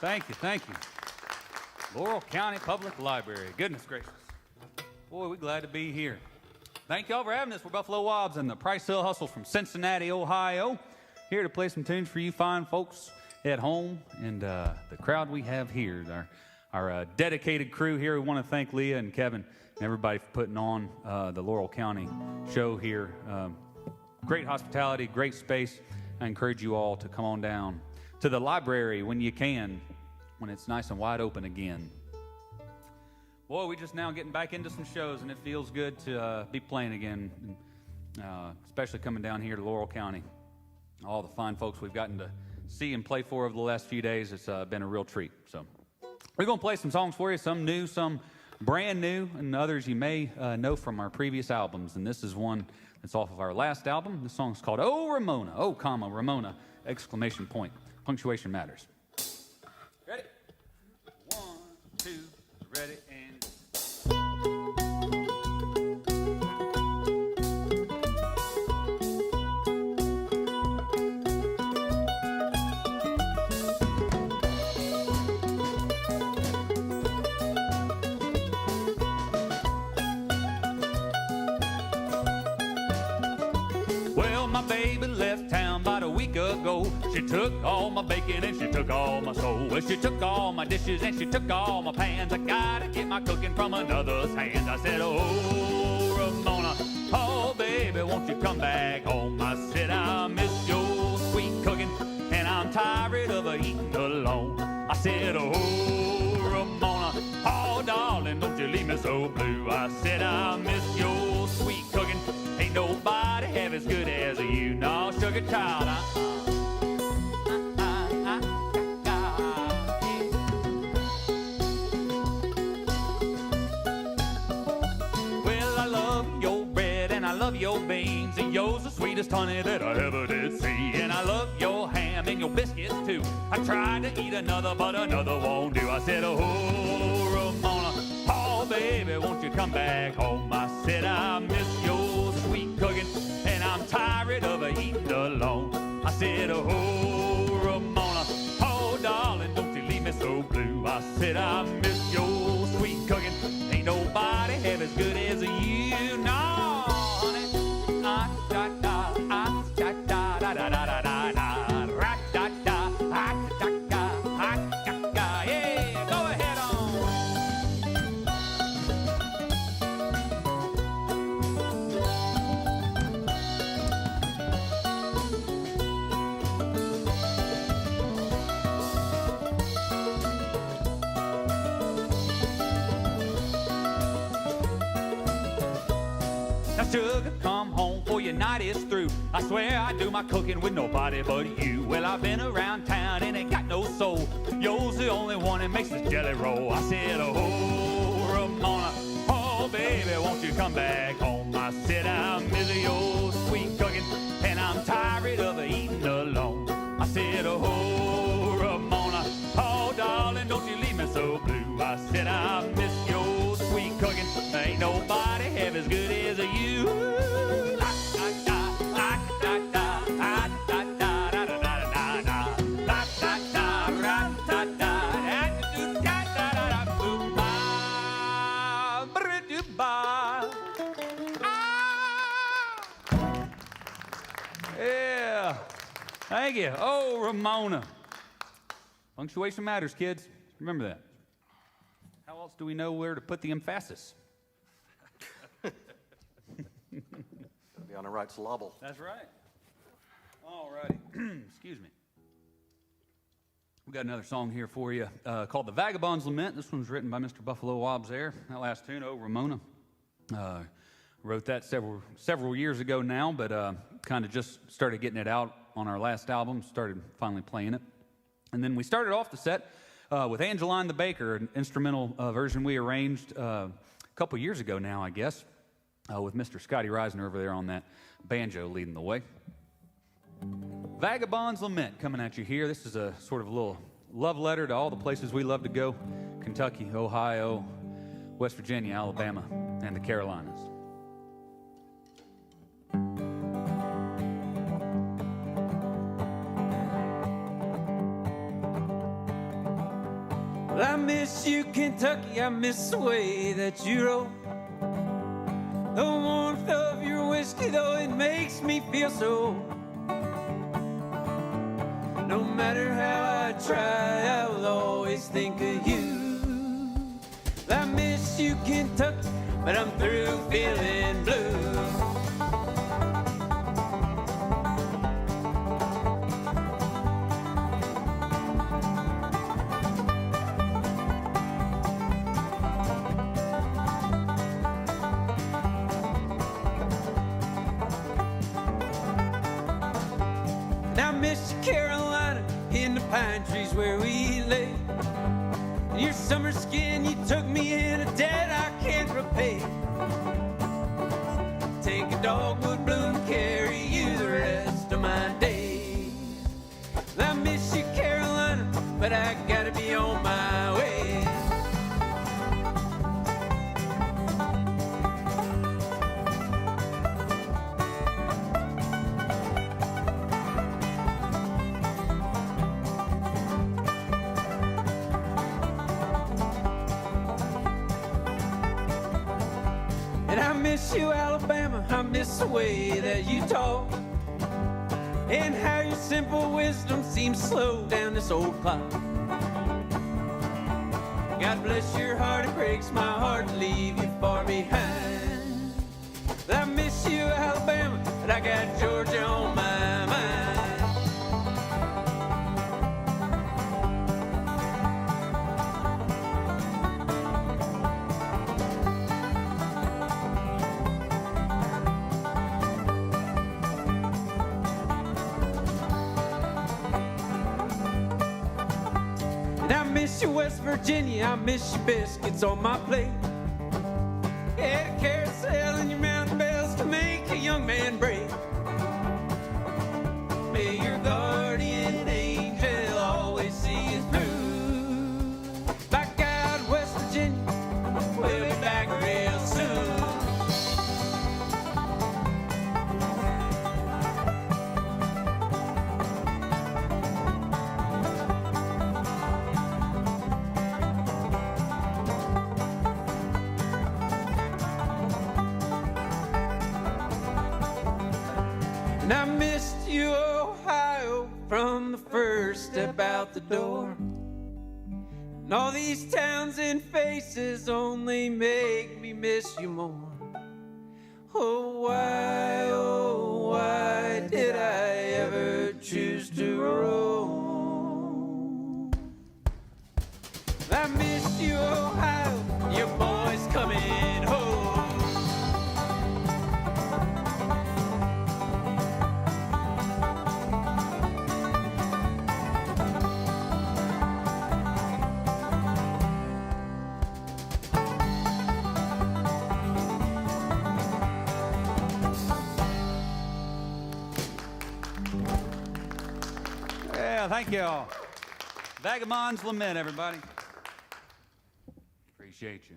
Thank you, thank you. Laurel County Public Library. Goodness gracious. Boy, we're glad to be here. Thank y'all for having us. We're Buffalo Wabs and the Price Hill Hustle from Cincinnati, Ohio. Here to play some tunes for you fine folks at home. And the crowd we have here, our dedicated crew here. We want to thank Leah and Kevin and everybody for putting on the Laurel County show here. Great hospitality, great space. I encourage you all to come on down to the library when you can, when it's nice and wide open again. Boy, we just now getting back into some shows, and it feels good to be playing again, especially coming down here to Laurel County. All the fine folks we've gotten to see and play for over the last few days, it's been a real treat. So we're going to play some songs for you, some new, some brand new, and others you may know from our previous albums. And this is one that's off of our last album. The song's called Oh, Ramona. Oh, comma, Ramona, exclamation point. Punctuation matters. Ready? 1, 2, ready, and... Well, my baby left town about a week ago. She took all my bacon and she took all my soul. Well, she took all my dishes and she took all my pans. I gotta get my cooking from another's hands. I said, oh, Ramona, oh, baby, won't you come back home? I said, I miss your sweet cooking and I'm tired of eating alone. I said, oh, Ramona, oh, darling, don't you leave me so blue. I said, I miss your sweet cooking. Ain't nobody have as good as you. No, sugar child, well, I love your bread and I love your beans, and yours the sweetest honey that I ever did see. And I love your ham and your biscuits too. I tried to eat another, but another won't do. I said, oh, Ramona, oh, baby, won't you come back home? I said, I miss your sweet cooking and I'm tired of eating alone. I said, oh, Ramona, oh, darling, don't you leave me so blue. I said, I miss your sweet cooking. Ain't nobody have as good as you. No, honey. Yeah, go ahead on. Now, sugar, come home for your night is through. I swear I do my cooking with nobody but you. Well, I've been around town and ain't got no soul. Yours the only one that makes this jelly roll. I said, oh, Ramona, oh, baby, won't you come back home? I said, I miss your sweet cooking and I'm tired of eating alone. I said, oh, Ramona, oh, darling, don't you leave me so blue. I said, I miss your sweet cooking. Ain't nobody have as good as you. Yeah, thank you. Oh, Ramona. Punctuation matters, kids. Remember that. How else do we know where to put the emphasis? Be on the right syllable. That's right. All righty. Excuse me. We got another song here for you called The Vagabond's Lament. This one's written by Mr. Buffalo Wabs there. That last tune, Oh, Ramona. Wrote that several years ago now, but kind of just started getting it out on our last album, started finally playing it. And then we started off the set with Angeline the Baker, an instrumental version we arranged a couple years ago now, I guess, with Mr. Scotty Reisner over there on that banjo leading the way. Vagabond's Lament coming at you here. This is a sort of a little love letter to all the places we love to go: Kentucky, Ohio, West Virginia, Alabama, and the Carolinas. miss you, Kentucky, I miss the way that you roll. The warmth of your whiskey, though, it makes me feel so. No matter how I try, I will always think of you. I miss you, Kentucky, but I'm through feeling blue. Carolina, in the pine trees where we lay. In your summer skin, you took me in a debt I can't repay. Take a dogwood bloom, carry you the rest of my days. I miss you, Carolina, but I gotta be on my way. I miss you, Alabama, I miss the way that you talk, and how your simple wisdom seems to slow down this old clock. God bless your heart, it breaks my heart to leave you far behind. I miss you, Alabama, but I got Georgia on my mind. I miss you, West Virginia, I miss your biscuits on my plate. Yeah, a carousel and your mountain bells to make a young man brave. May your guardian angel always see you through. By God, West Virginia, we'll be back real soon. And I missed you, Ohio, from the first step out the door. And all these towns and faces only make me miss you more. Oh, why did I ever choose to roam? I miss you, Ohio, your boy's coming home. Yeah, thank you all. Vagabond's Lament, everybody. Appreciate you.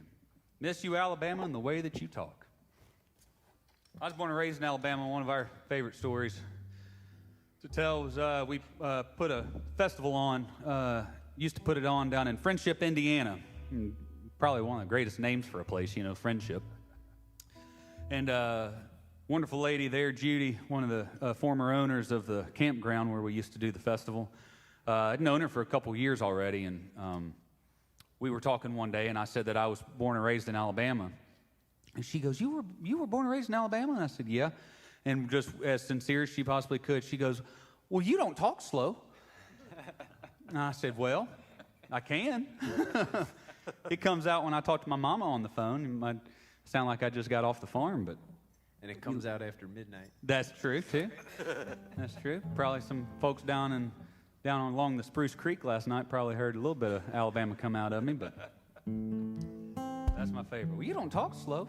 Miss you, Alabama, and the way that you talk. I was born and raised in Alabama. One of our favorite stories to tell was we put a festival on, used to put it on down in Friendship, Indiana. Probably one of the greatest names for a place, you know, Friendship. And wonderful lady there, Judy, one of the former owners of the campground where we used to do the festival. I'd known her for a couple years already, and we were talking one day, and I said that I was born and raised in Alabama. And she goes, you were born and raised in Alabama? And I said, yeah. And just as sincere as she possibly could, she goes, well, you don't talk slow. And I said, well, I can. It comes out when I talk to my mama on the phone. It might sound like I just got off the farm, but... And it comes out after midnight. That's true, too. That's true. Probably some folks down along the Spruce Creek last night probably heard a little bit of Alabama come out of me, but that's my favorite. Well, you don't talk slow.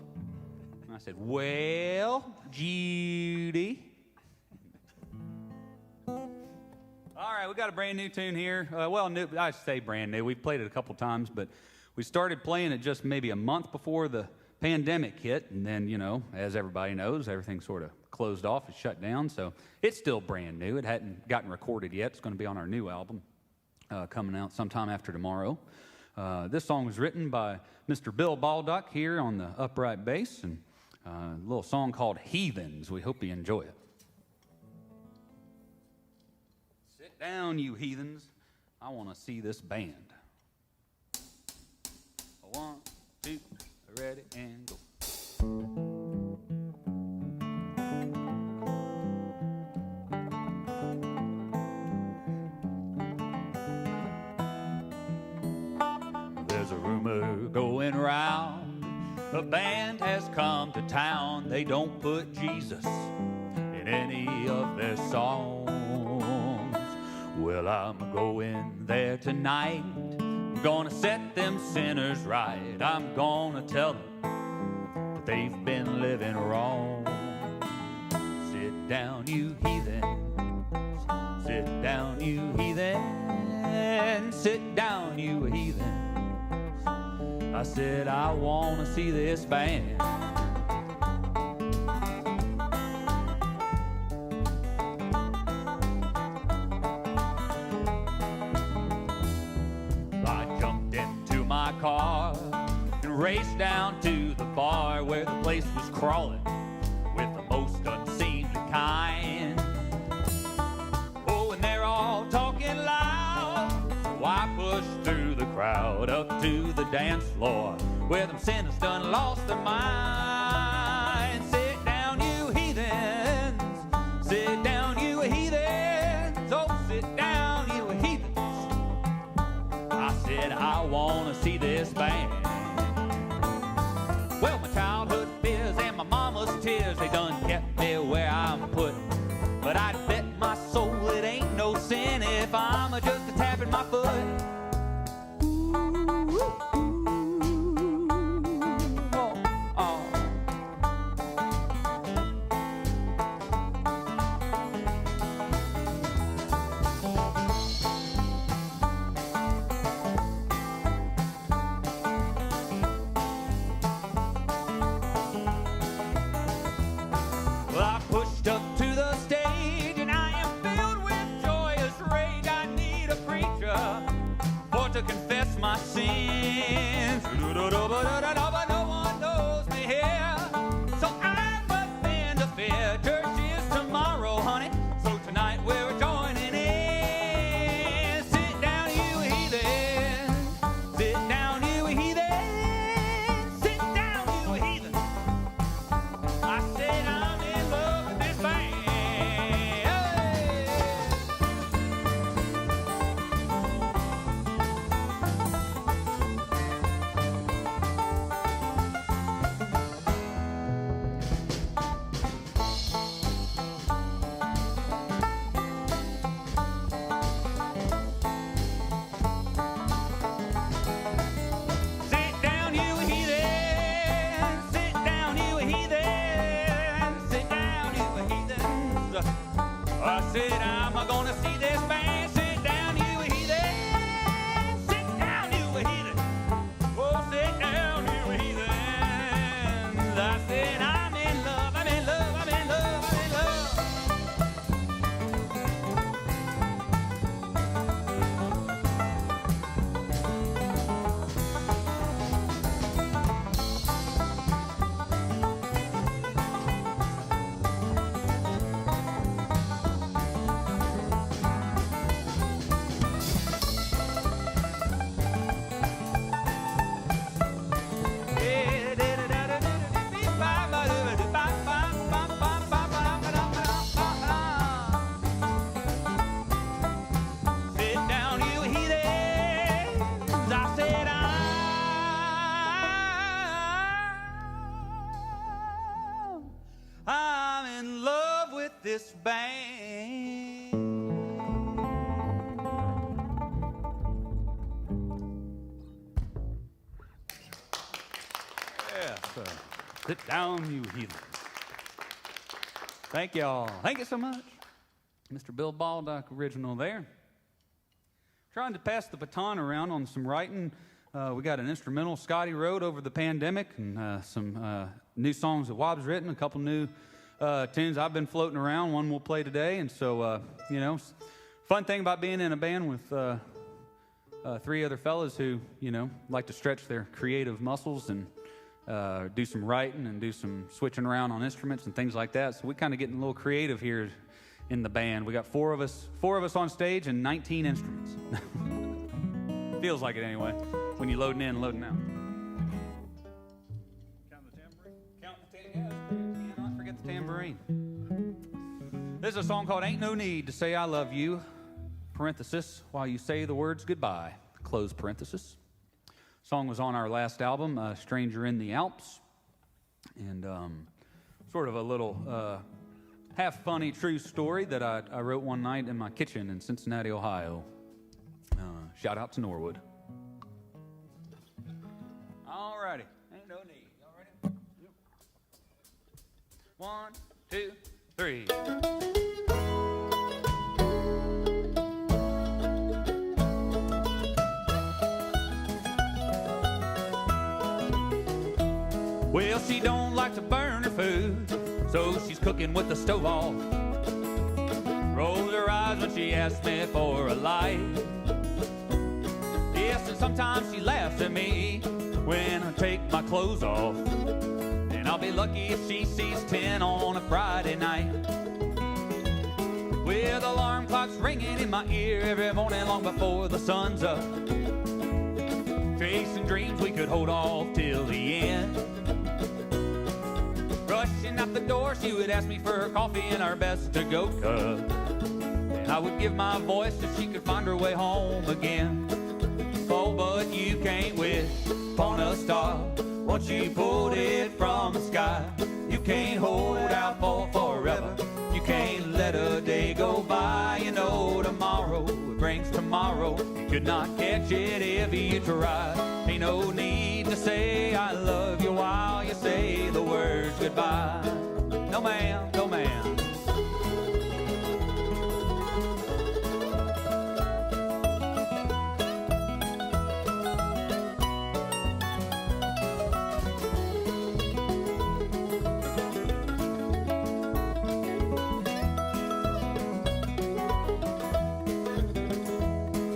And I said, well, Judy. All right, we got a brand new tune here. New, I say brand new. We've played it a couple times, but we started playing it just maybe a month before the pandemic hit, and then, you know, as everybody knows, everything sort of closed off and shut down, so it's still brand new. It hadn't gotten recorded yet. It's going to be on our new album coming out sometime after tomorrow. This song was written by Mr. Bill Baldock here on the upright bass, and a little song called Heathens. We hope you enjoy it. Sit down, you heathens. I want to see this band. 1, 2, ready, and go. There's a rumor going round, a band has come to town. They don't put Jesus in any of their songs. Well, I'm going there tonight. I'm gonna set them sinners right. I'm gonna tell them that they've been living wrong. Sit down, you heathens. Sit down, you heathens. Sit down, you heathens. I said I want to see this band. I jumped into my car and raced down to the bar where the place was crawling with the most unseemly kind. Oh, and they're all talking loud, so I pushed through the crowd up to the dance floor where them sinners done lost their mind. Sit down, you heathens. Sit down, you heathens. Oh, sit down, you heathens. I said I want to see this band. Well, my childhood fears and my mama's tears, they done kept me where I'm put. But I'd bet my soul it ain't no sin if I'm just a tapping my foot. Well, I pushed up to the stage and I am filled with joyous rage. I need a preacher for to confess my sins. But no one knows me here, so I must bend a fear. Church is tomorrow, honey, so tonight we're joining in. Sit down, you heathen. Sit down, you heathen. Sit down, you heathen. I said I'm in love with this band. Sit down, you heathen. Sit down, you heathen. Sit down, you heathens. I said I'm gonna see this band. Sit down, you heathen. Sit down, you heathen. Oh, sit down, you heathens. I said I'm in love, I'm in love, I'm in love, I'm in love. Sit down, you heathens. I said I'm in love with this band. Yeah, so sit down, you heathens. Thank y'all. Thank you so much. Mr. Bill Baldock original there. Trying to pass the baton around on some writing. We got an instrumental Scotty wrote over the pandemic, and some new songs that Wabs written, a couple new tunes I've been floating around. One we'll play today, and so, fun thing about being in a band with three other fellas who, like to stretch their creative muscles and do some writing and do some switching around on instruments and things like that. So we're kind of getting a little creative here in the band. We got four of us on stage and 19 instruments. Feels like it anyway, when you're loading in and loading out. Count the tambourine. Count the tambourine. Yes, cannot forget the tambourine. This is a song called Ain't No Need to Say I Love You, parenthesis, while you say the words goodbye, close parenthesis. Song was on our last album, Stranger in the Alps, and sort of a little half funny true story that I wrote one night in my kitchen in Cincinnati, Ohio. Shout out to Norwood. All righty, Ain't No Need. Y'all ready? Yep. 1, 2, 3. Well, she don't like to burn her food, so she's cooking with the stove off. Rolls her eyes when she asks me for a light. Yes, and sometimes she laughs at me when I take my clothes off. And I'll be lucky if she sees 10 on a Friday night. With alarm clocks ringing in my ear every morning long before the sun's up. Chasing dreams we could hold off till the end. Rushing out the door, she would ask me for coffee in our best to-go cup. And I would give my voice if she could find her way home again. Oh, but you can't wish upon a star once you pulled it from the sky. You can't hold out for forever. You can't let a day go by. You know tomorrow brings tomorrow. You could not catch it if you tried. Ain't no need to say I love you while you say the words goodbye. No ma'am, no ma'am.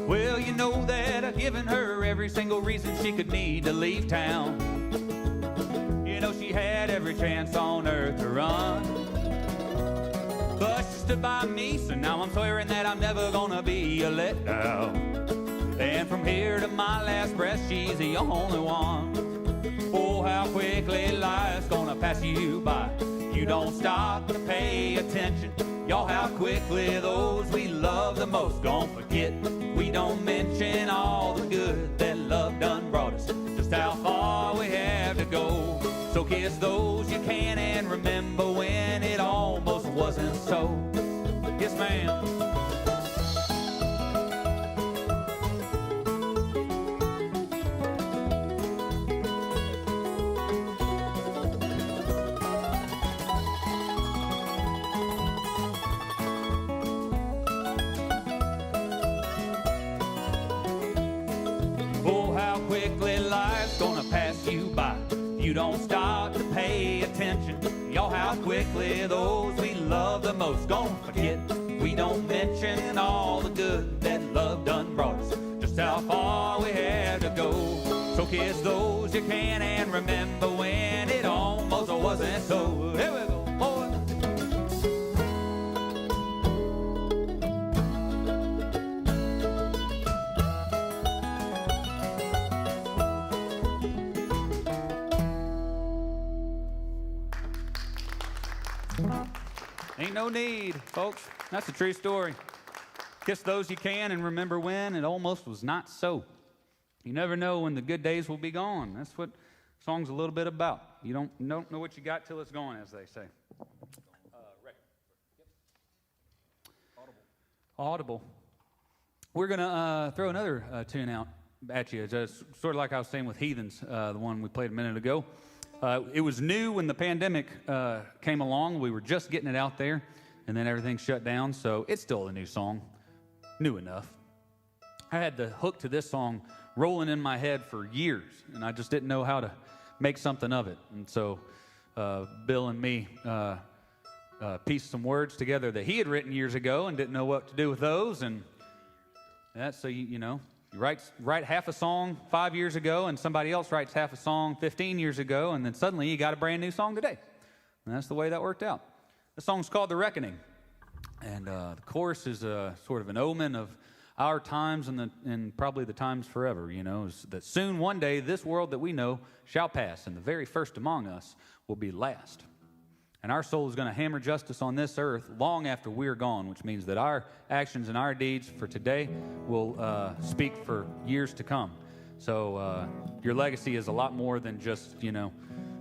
Well, you know that I've given her every single reason she could need to leave town. You know she had every chance on earth to run, but she stood by me, so now I'm swearing that I'm never gonna be a letdown. And from here to my last breath, she's the only one. Oh, how quickly life's gonna pass you by. You don't stop to pay attention. Y'all, how quickly those we love the most gon' forget. We don't mention all the good that love done brought us, just how far we have to go. So kiss those you can and remember when it almost wasn't so. Yes, ma'am. Quickly life's gonna pass you by. You don't stop to pay attention. Y'all, how quickly those we love the most gonna forget. We don't mention all the good that love done brought us, just how far we had to go. So kiss those you can and remember when it almost wasn't so. Here we go, boy. Ain't no need, folks. That's a true story. Kiss those you can and remember when it almost was not so. You never know when the good days will be gone. That's what song's a little bit about. You don't know what you got till it's gone, as they say. Audible. We're going to throw another tune out at you, just sort of like I was saying with Heathens, the one we played a minute ago. It was new when the pandemic came along. We were just getting it out there, and then everything shut down, so it's still a new song, new enough. I had the hook to this song rolling in my head for years, and I just didn't know how to make something of it. And so Bill and me pieced some words together that he had written years ago and didn't know what to do with those, and that's so you know. You write half a song 5 years ago, and somebody else writes half a song 15 years ago, and then suddenly you got a brand new song today. And that's the way that worked out. The song's called The Reckoning. And the chorus is sort of an omen of our times and probably the times forever, you know, is that soon one day this world that we know shall pass, and the very first among us will be last. And our soul is going to hammer justice on this earth long after we're gone, which means that our actions and our deeds for today will speak for years to come. So your legacy is a lot more than just, you know,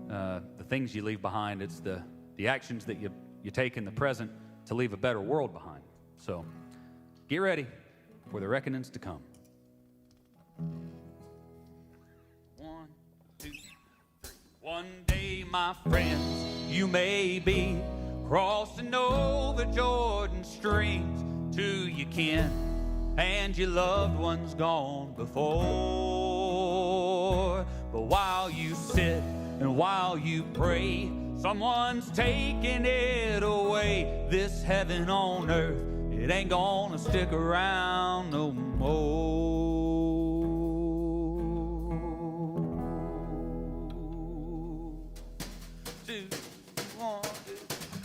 the things you leave behind. It's the actions that you take in the present to leave a better world behind. So get ready for the reckonings to come. 1, 2, 3. One day, my friends, you may be crossing over Jordan streams to your kin and your loved ones gone before. But while you sit and while you pray, someone's taking it away. This heaven on earth, it ain't gonna stick around no more. 2, 1, 2.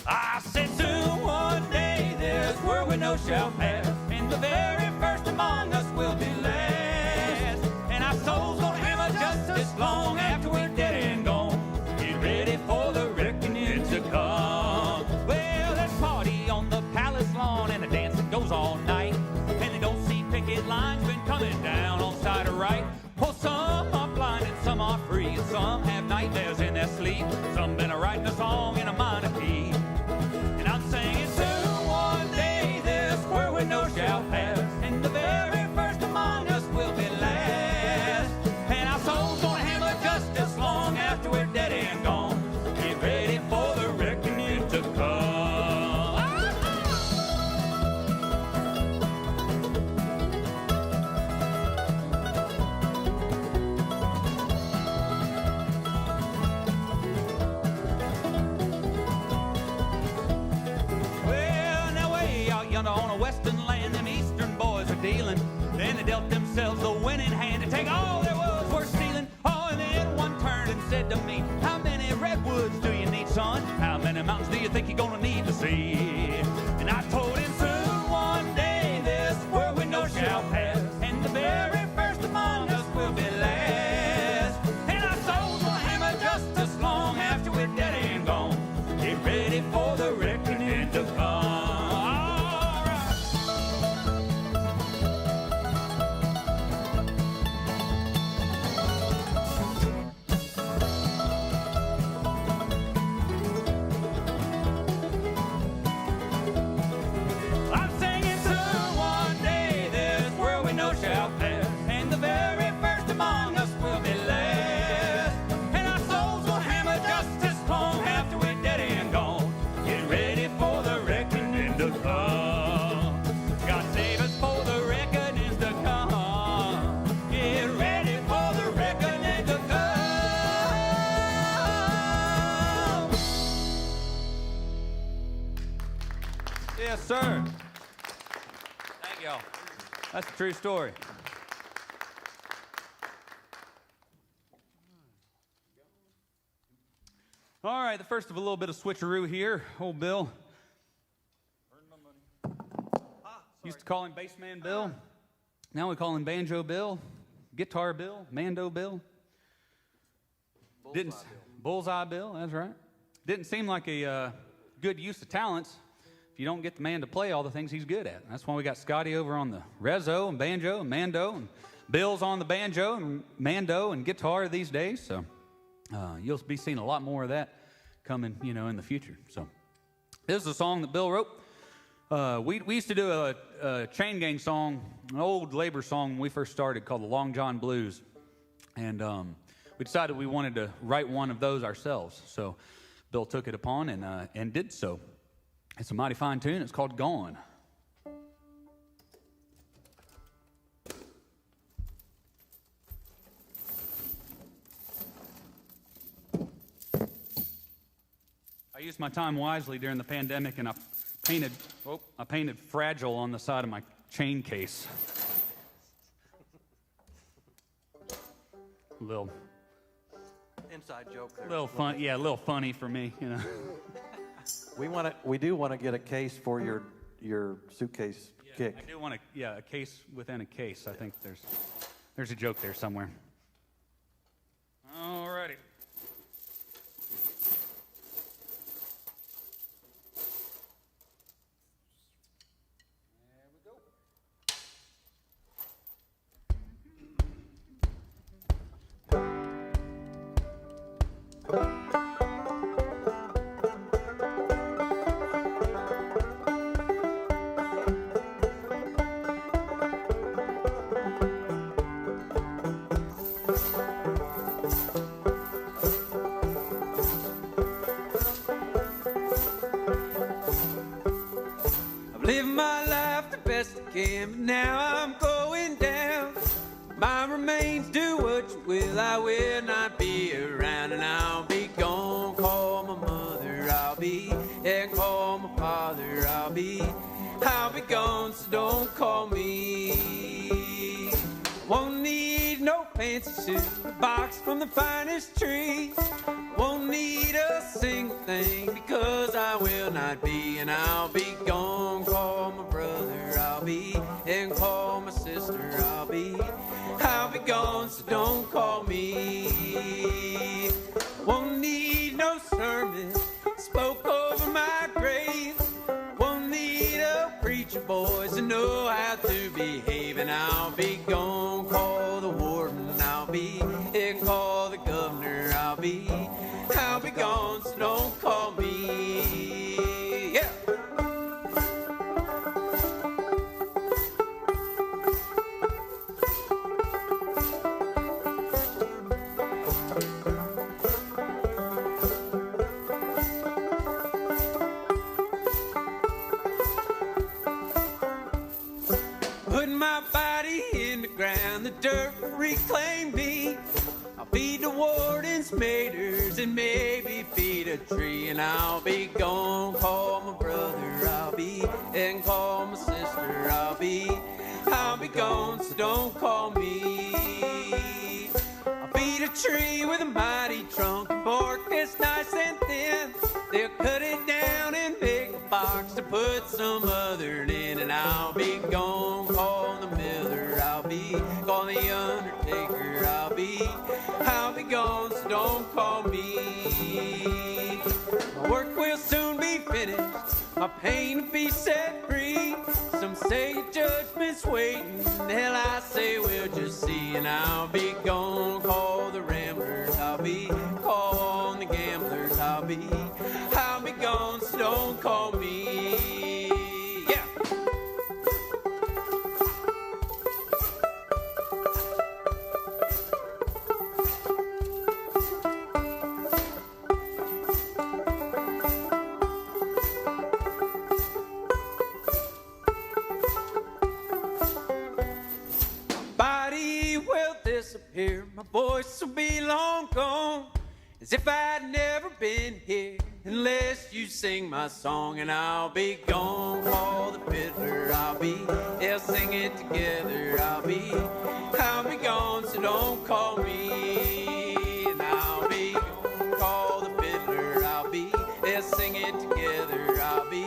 I said soon one day this world we know shall pass, and the very first among us will be last. And our souls gonna hammer justice long after we're dead and gone. Get ready for the reckoning to come. Well, let's party on the palace lawn, and the dancing goes all night. And they don't see picket lines been coming down on side or right. Well, some are blind and some are free, and some have nightmares in their sleep. Some been writing a song in a minor key. And I'm singing soon one day this world we know shall pass, and the very first among us will be last. And our souls gonna hammer justice long after we're dead and gone. Get ready for the reckoning to come. Well, now way out yonder on a western land, them eastern boys are dealing. Then they dealt themselves a winning hand to take all there was worth stealing. Oh, and then one turned and said to me, how many redwoods do you need, son? How many mountains do you think you're gonna need to see? And I told him soon one day this world we know shall pass, and the very first among us will be last. And our souls will hammer justice long after we're dead and gone. Get ready for the reckoning to come. All right. I'm singing soon one day this world we know shall pass, and the very first among us will be last. And our souls will hammer justice long after we're dead and gone. Get ready for the reckoning to come. God save us for the reckonings to come. Get ready for the reckoning to come. Yes, sir. Thank y'all. That's a true story. All right, the first of a little bit of switcheroo here. Old Bill. Used to call him Bassman Bill. Now we call him Banjo Bill, Guitar Bill, Mando Bill. Bullseye Bill, that's right. Didn't seem like a good use of talents if you don't get the man to play all the things he's good at. That's why we got Scotty over on the rezzo and banjo and mando, and Bill's on the banjo and mando and guitar these days. So you'll be seeing a lot more of that coming, you know, in the future. So this is a song that Bill wrote. We used to do a chain gang song, an old labor song when we first started called the Long John Blues. And we decided we wanted to write one of those ourselves. So Bill took it upon and did so. It's a mighty fine tune. It's called Gone. I used my time wisely during the pandemic, and I painted Fragile on the side of my chain case. little Inside joke there. fun. Yeah, a little funny for me, you know. We do want to get a case for your suitcase kick. I do want a case within a case. I think there's a joke there somewhere. All righty. There we go. Live my life the best I can, but now I'm going down. My remains, do what you will, I will not be around, and I'll be gone. Call my mother, I'll be, and call my father, I'll be gone, so don't call me. Won't need no fancy suit, a box from the finest tree. Won't need a single thing, because I will not be, and I'll be gone. Call my brother, I'll be, and call my sister, I'll be gone, so don't call me. Won't need no sermon spoke over my grave. Won't need a preacher boys to know how to behave, and I'll be gone. Call the warden, I'll be, and call the governor, I'll be gone, so don't call me. Yeah. Put my body in the ground, the dirt will reclaim me. I'll feed the wardens, maters, and maybe feed a tree, and I'll be gone. Call my brother, I'll be, and call my sister, I'll be gone, so don't call me. I'll feed a tree with a mighty trunk and bark that's nice and thin. They'll cut it down and make a box to put some other in, and I'll be gone. Call the miller, I'll be, call the undertaker, I'll be gone, so don't call me. My work will soon be finished, my pain will be set free. Some say judgment's waiting, hell I say we'll just see, and I'll be gone. Call the ramblers, I'll be, call on the gamblers, I'll be gone, so don't call me. Yeah. Body will disappear, my voice will be long gone, as if I'd never been here, unless you sing my song, and I'll be gone. Call the fiddler, I'll be, they'll sing it together, I'll be gone, so don't call me. And I'll be gone. Call the fiddler, I'll be, they'll sing it together, I'll be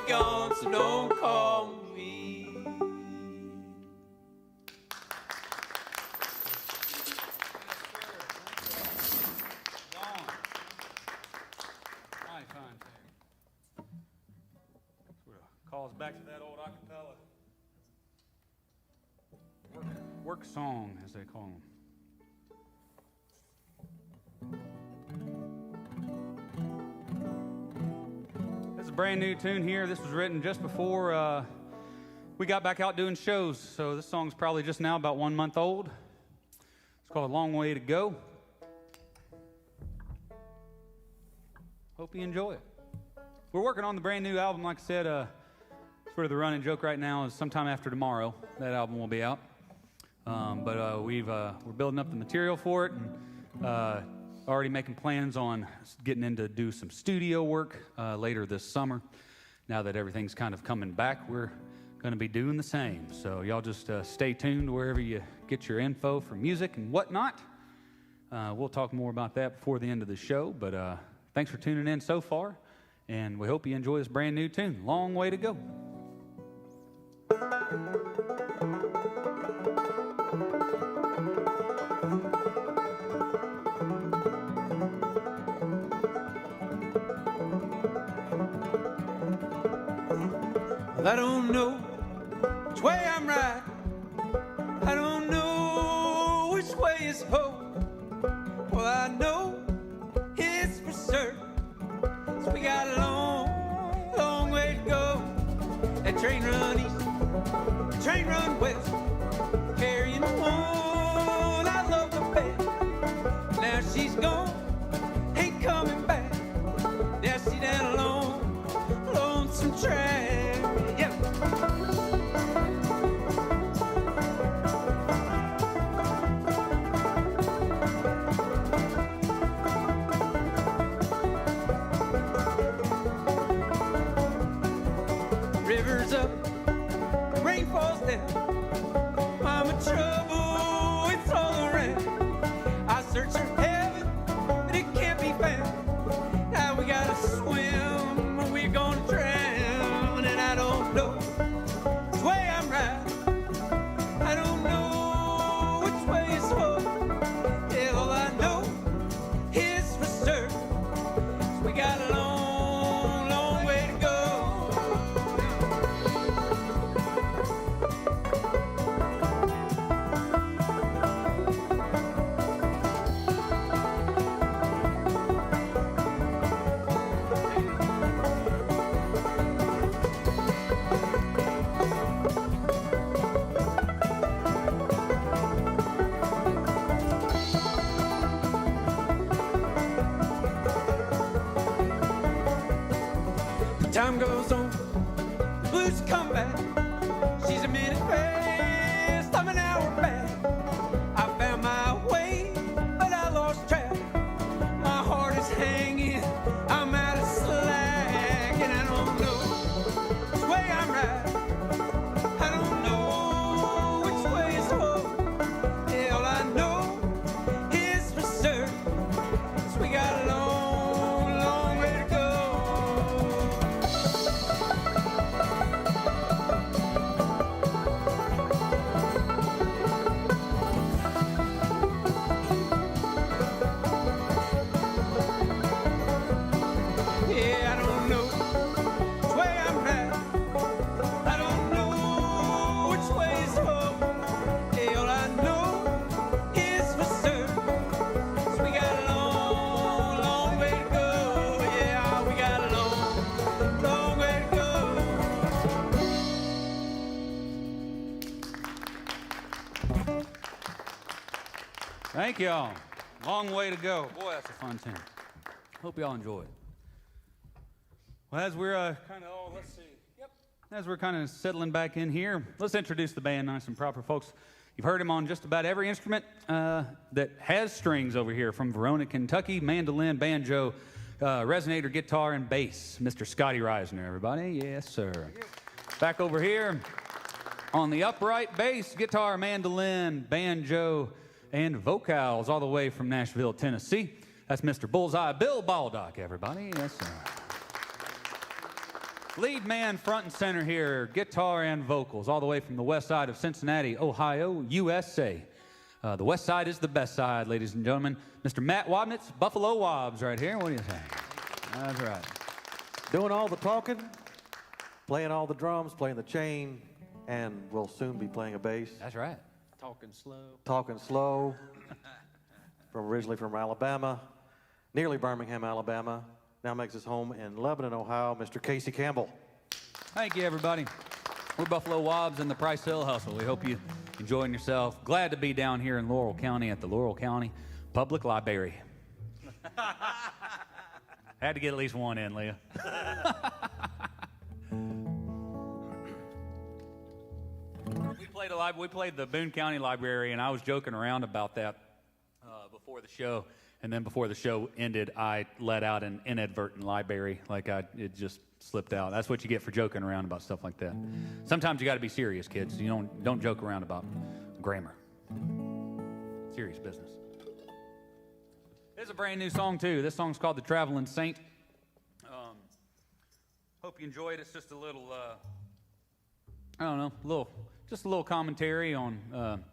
gone, so don't call me. Calls back to that old acapella work song, as they call them. This is a brand new tune here. This was written just before we got back out doing shows, so this song's probably just now about 1 month old. It's called A Long Way to Go. Hope you enjoy it. We're working on the brand new album, like I said. Sort of the running joke right now is sometime after tomorrow that album will be out. But we're building up the material for it, and already making plans on getting into do some studio work later this summer. Now that everything's kind of coming back, we're going to be doing the same. So y'all just stay tuned wherever you get your info for music and whatnot. We'll talk more about that before the end of the show, but thanks for tuning in so far, and we hope you enjoy this brand new tune, Long Way to Go. I don't know which way I'm right. I don't know which way is hope. Well, I know it's for certain. So we got a long, long way to go. That train run east, the train run west, carrying the one I love the best. Now she's gone, ain't coming back. Now she's down a long, lonesome track. River's up, rain falls down. Mama trouble, it's all around. I search for heaven, but it can't be found. Now we gotta swim, or we're gonna drown. And I don't know which way I'm right. I don't know which way is home. Yeah, all I know is for certain. So we got a long, long way to go. Time goes on, the blues come back. She's a minute fast, I'm an hour back. I found my way, but I lost track. My heart is hanging, I'm out of slack. And I don't know which way I'm right. I don't know which way is home. Yeah, all I know is for certain. So we got a long, long way to go. Yeah, I don't know which way I'm right. I don't know which way is home. Yeah, all I know is for certain. So we got a long, long way to go. Yeah, we got a long, long way to go. Thank y'all. Long way to go. Boy, that's a fun tune. Hope y'all enjoy it. Well, as we're as we're kind of settling back in here, let's introduce the band nice and proper, folks. You've heard him on just about every instrument that has strings over here, from Verona, Kentucky, mandolin, banjo, resonator, guitar, and bass. Mr. Scotty Reisner, everybody. Yes, sir. Back over here on the upright bass, guitar, mandolin, banjo, and vocals, all the way from Nashville, Tennessee. That's Mr. Bullseye Bill Baldock, everybody. Yes, sir. Lead man front and center here, guitar and vocals, all the way from the west side of Cincinnati, Ohio, USA. The west side is the best side, ladies and gentlemen. Mr. Matt Wabnitz, Buffalo Wabs right here. What do you think? That's right. Doing all the talking, playing all the drums, playing the chain, and we'll soon be playing a bass. That's right. Talking slow. Talking slow. Originally from Alabama, nearly Birmingham, Alabama. Now makes his home in Lebanon, Ohio, Mr. Casey Campbell. Thank you, everybody. We're Buffalo Wabs and the Price Hill Hustle. We hope you're enjoying yourself. Glad to be down here in Laurel County at the Laurel County Public Library. Had to get at least one in, Leah. We played the Boone County Library, and I was joking around about that before the show. And then before the show ended, I let out an inadvertent library, it just slipped out. That's what you get for joking around about stuff like that. Sometimes you got to be serious, kids. You don't joke around about grammar. Serious business. It's a brand new song, too. This song's called The Traveling Saint. Hope you enjoy it. It's just a little, I don't know, just a little commentary on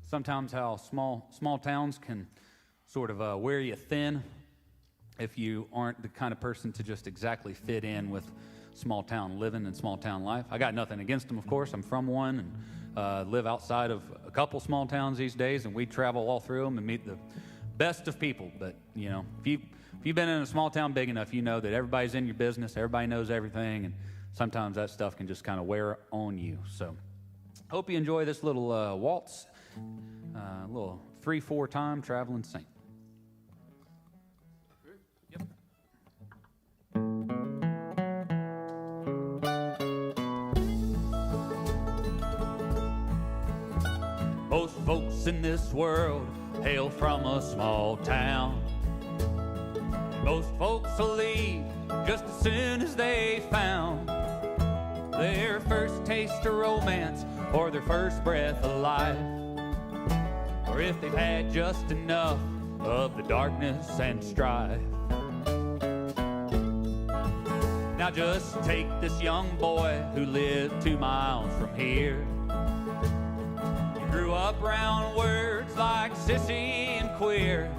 sometimes how small towns can sort of wear you thin if you aren't the kind of person to just exactly fit in with small town living and small town life. I got nothing against them, of course. I'm from one and live outside of a couple small towns these days, and we travel all through them and meet the best of people. But, you know, if you've been in a small town big enough, you know that everybody's in your business, everybody knows everything, and sometimes that stuff can just kind of wear on you. So hope you enjoy this little waltz, little 3/4 time traveling saint. Yep. Most folks in this world hail from a small town. Most folks will leave just as soon as they found their first taste of romance or their first breath of life, or if they've had just enough of the darkness and strife. Now just take this young boy who lived 2 miles from here. He grew up around words like sissy and queer,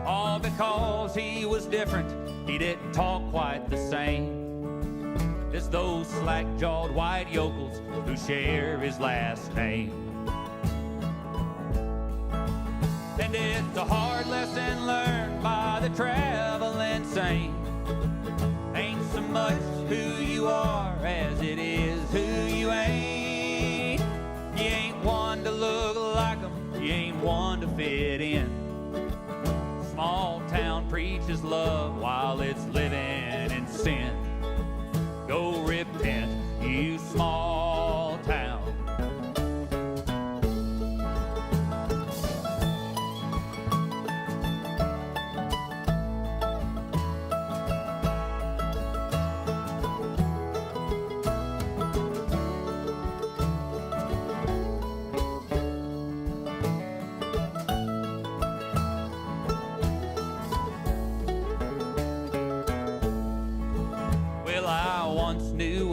all because he was different. He didn't talk quite the same as those slack-jawed white yokels who share his last name. And it's a hard lesson learned by the traveling saint. Ain't so much who you are as it is who you ain't. You ain't one to look like 'em, you ain't one to fit in. Small town preaches love while it's living in sin. Go repent, you small town.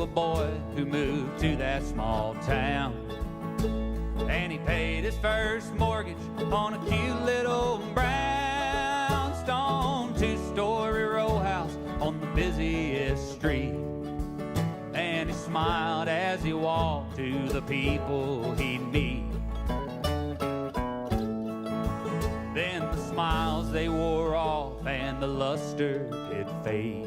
A boy who moved to that small town, and he paid his first mortgage on a cute little brownstone 2-story row house on the busiest street. And he smiled as he walked to the people he'd meet. Then the smiles they wore off and the luster did fade,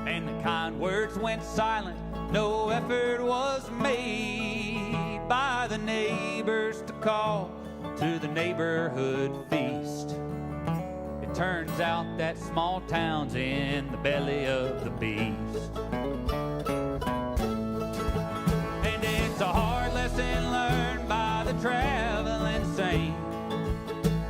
and the kind words went silent. No effort was made by the neighbors to call to the neighborhood feast. It turns out that small town's in the belly of the beast. And it's a hard lesson learned by the traveling saint.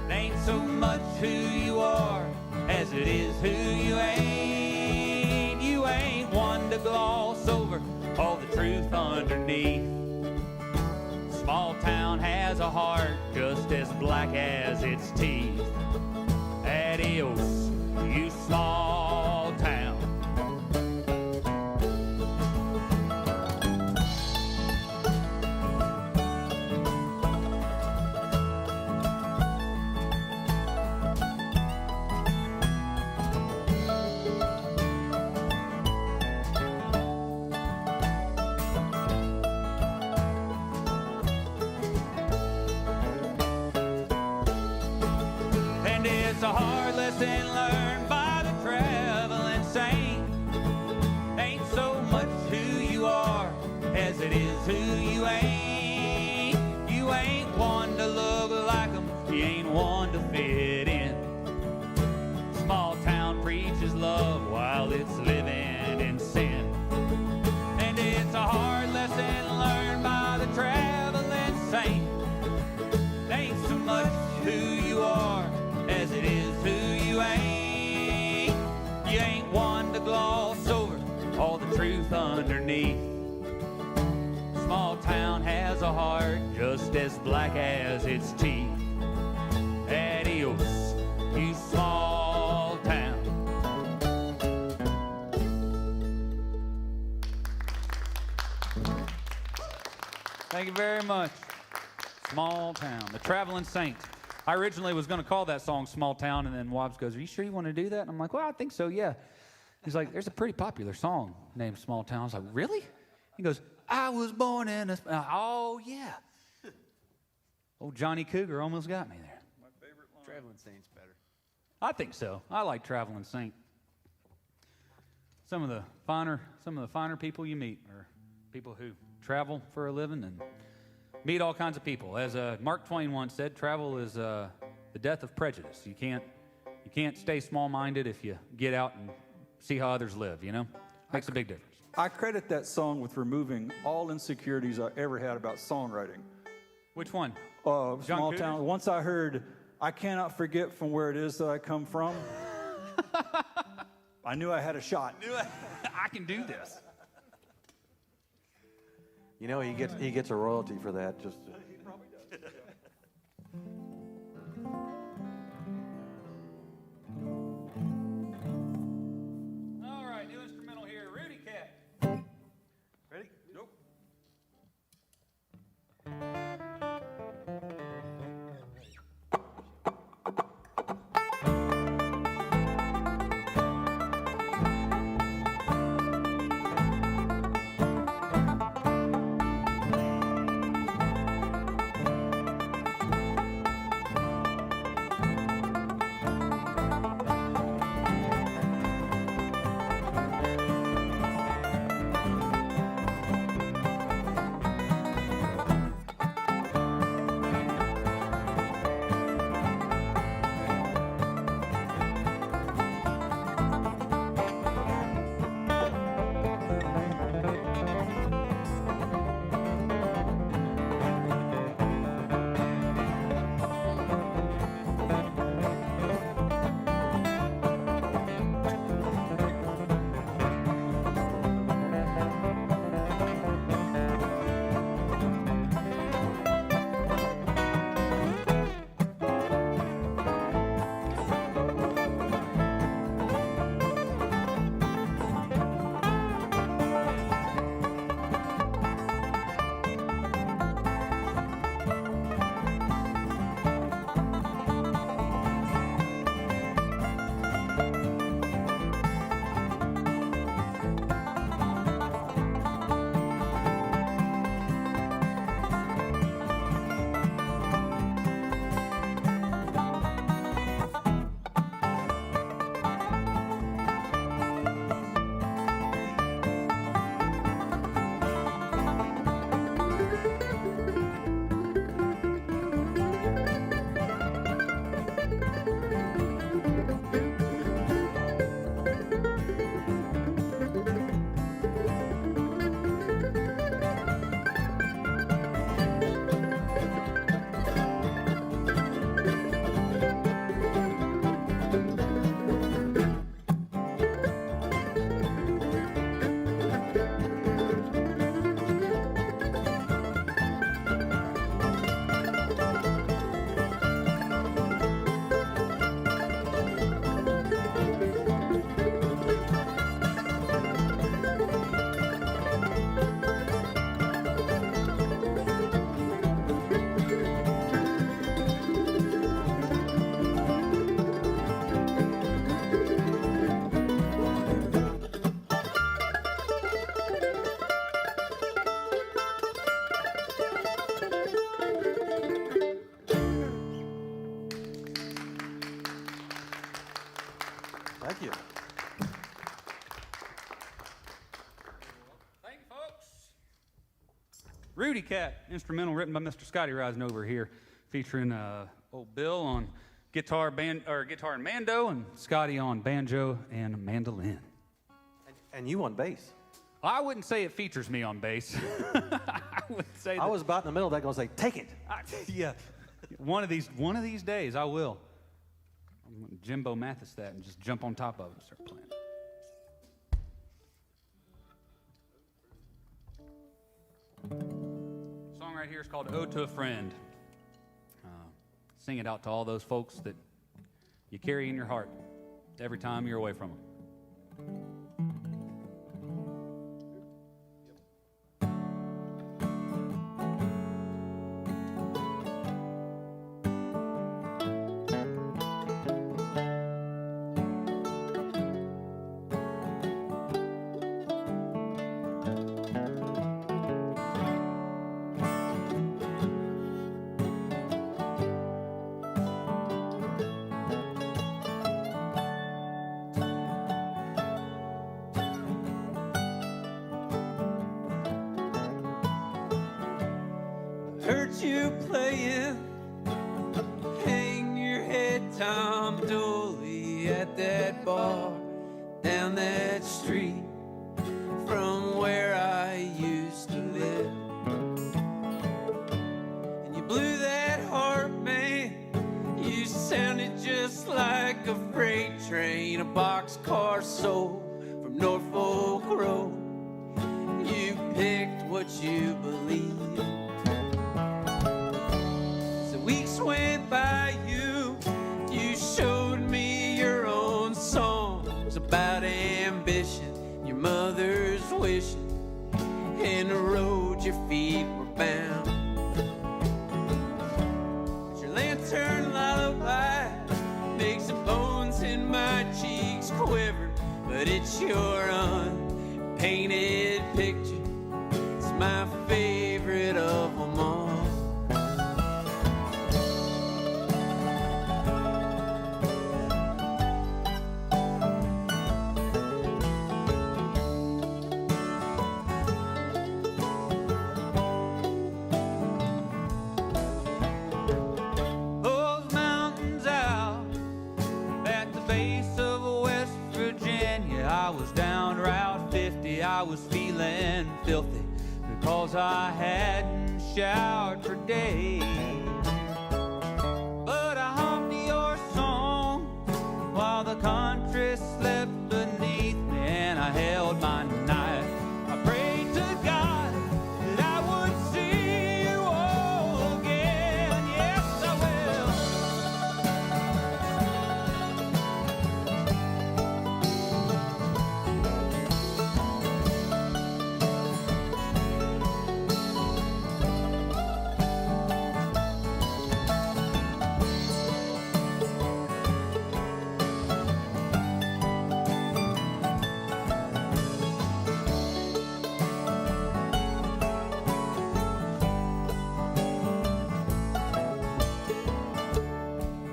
It ain't so much who you are as it is who you ain't. You ain't one to gloss over all the truth underneath. Small town has a heart just as black as its teeth. Adios, you small town. It's a hard lesson learned by the traveling saint. Ain't so much who you are as it is who you ain't. You ain't one to look like 'em, you ain't one to fit in. Small town preaches love while it's living in sin. And it's a hard lesson learned by the traveling saint. Ain't so much who you are as it is who you ain't. You ain't one to gloss over all the truth underneath. Small town has a heart just as black as its teeth. Adios, you Thank you very much. Small Town, the Traveling Saint. I originally was going to call that song Small Town, and then Wabs goes, are you sure you want to do that? And I'm like, well, I think so, yeah. He's like, there's a pretty popular song named Small Town. I was like, really? He goes, I was born in a... Oh, yeah. Old Johnny Cougar almost got me there. My favorite line. Traveling Saint's better. I think so. I like Traveling Saint. Some of the finer people you meet are people who travel for a living and meet all kinds of people. As Mark Twain once said, travel is the death of prejudice. You can't stay small-minded if you get out and see how others live, you know? Makes a big difference. I credit that song with removing all insecurities I ever had about songwriting. Which one? Small Cougars? Town. Once I heard, I cannot forget from where it is that I come from, I knew I had a shot. I can do this. You know, he gets a royalty for that. Just He probably does. All right, new instrumental here, Rudy Cat. Ready? Nope. thank you. Thank you, folks. Rudy Cat, instrumental written by Mr. Scotty Rising over here, featuring old Bill on guitar and mando, and Scotty on banjo and mandolin. And you on bass. I wouldn't say it features me on bass. I would say I was about in the middle of that going to say, take it. yeah. One of these days, I will. I'm gonna Jimbo Mathis that and just jump on top of it and start playing. The song right here is called "Ode to a Friend." Sing it out to all those folks that you carry in your heart every time you're away from them. you playing. Hang your head, Tom Dooley, at that bar down that street from where I used to live. And you blew that heart, man. You sounded just like a freight train, a boxcar sold from Norfolk Road. You picked what you believed. So weeks went by, you showed me your own songs about ambition, your mother's wishing, and the road your feet were bound. But your lantern lullaby makes the bones in my cheeks quiver, but it's your unpainted picture. It's my favorite of them all. I was feeling filthy because I hadn't showered for days. But I hummed your song while the country slept beneath me, and I held my knife. I prayed to God that I would see you all again. Yes, I will.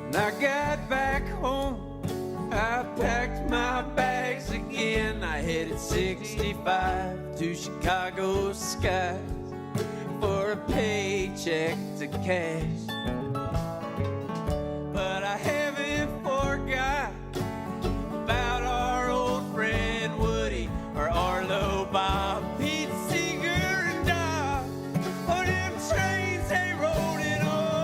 When I got back home, I packed my bags again. I headed 65 to Chicago skies for a paycheck to cash. But I haven't forgot about our old friend Woody, or Arlo, Bob, Pete Seeger, and Doc. On them trains they rode it on.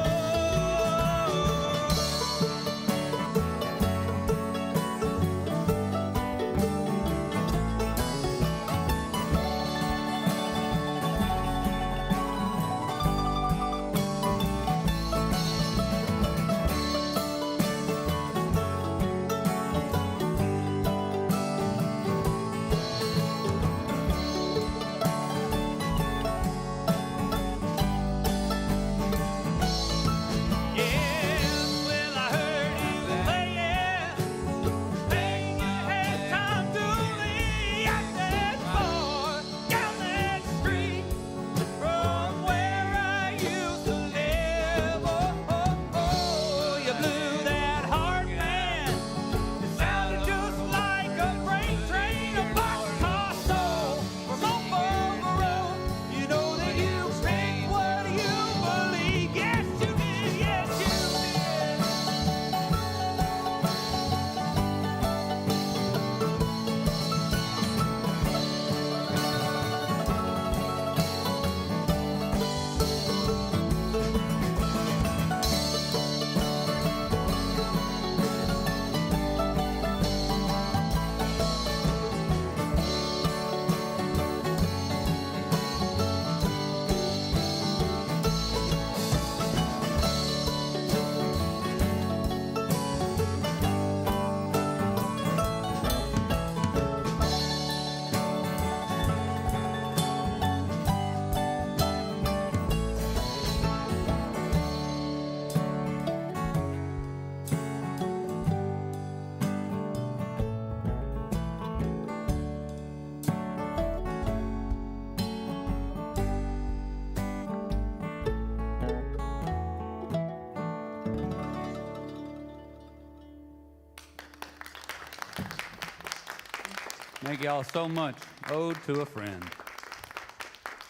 Thank y'all so much. Ode to a Friend.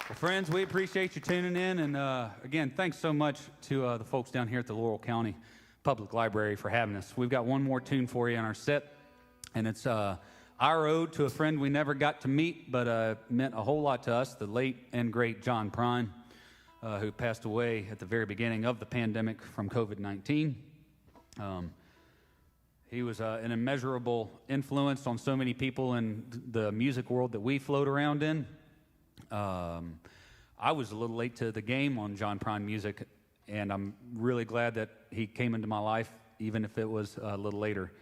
Well, friends, we appreciate you tuning in. And again, thanks so much to the folks down here at the Laurel County Public Library for having us. We've got one more tune for you in our set, and it's our ode to a friend we never got to meet, but meant a whole lot to us, the late and great John Prine, who passed away at the very beginning of the pandemic from COVID-19. He was an immeasurable influence on so many people in the music world that we float around in. I was a little late to the game on John Prine music, and I'm really glad that he came into my life, even if it was a little later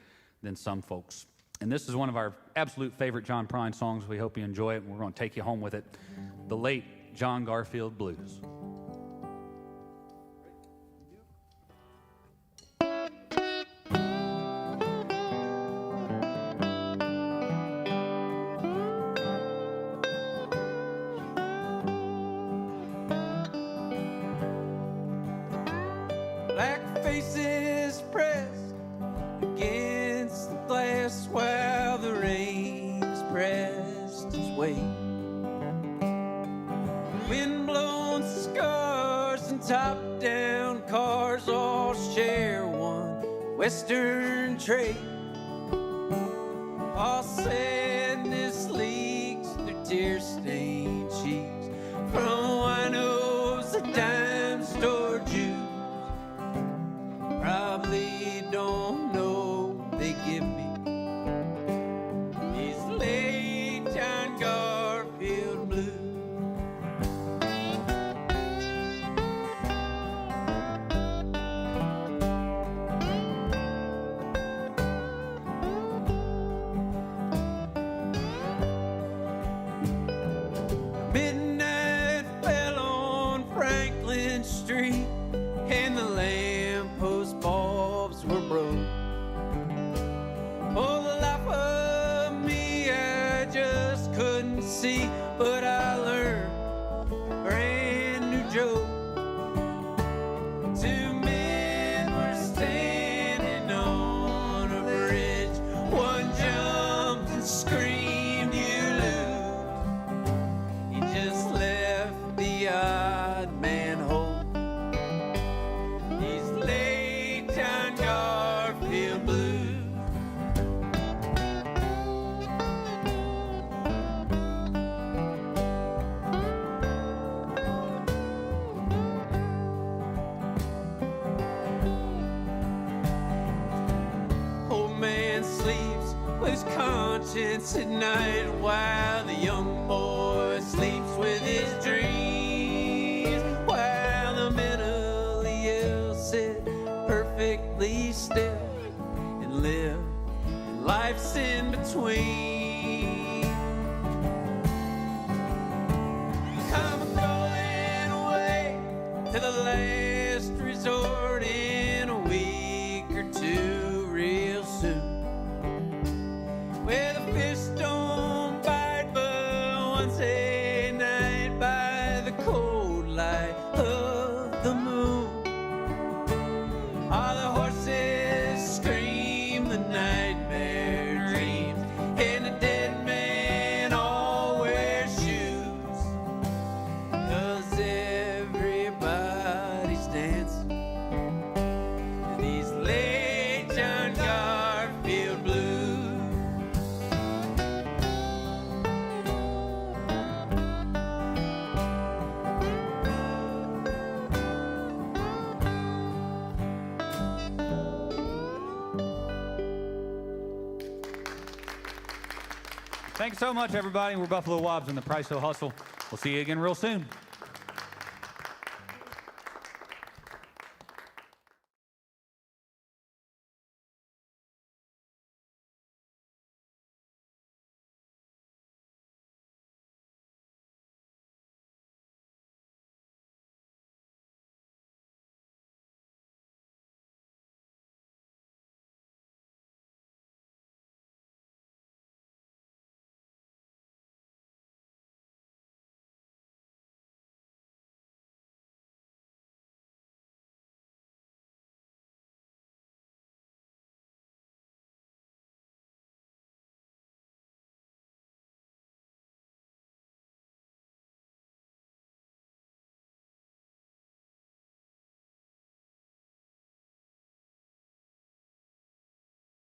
than some folks. And this is one of our absolute favorite John Prine songs. We hope you enjoy it, and we're going to take you home with it. The late John Garfield Blues. Black faces pressed against the glass while the rains pressed his way. Wind-blown scars and top-down cars all share one western trait. All sadness leaks through tear-stained cheeks from winos to dime store Jews. Probably don't know they give me these late John Garfield blues. Midnight fell on Franklin Street, and the lamppost bulbs were broke. For the life of me, I just couldn't see, but I learned a brand new joke. Two men were standing on a bridge. One jumped and screamed, "You lose." He just left the odd man hold. These late John Garfield blues. Old man sleeps with his conscience at night, while the young boy sleeps with his dreams, while the mentally ill sit perfectly still and live, and life's in between. I'm going away to the last resort in a week or two, real soon, where the fish don't bite but once a night by the cold light of the moon. All the horses scream the nightmare dreams, and the dead men all wear shoes, 'cause everybody's dancing to these late John Garfield blues. Thanks so much, everybody. We're Buffalo Wabs in the Price Hill Hustle. We'll see you again real soon.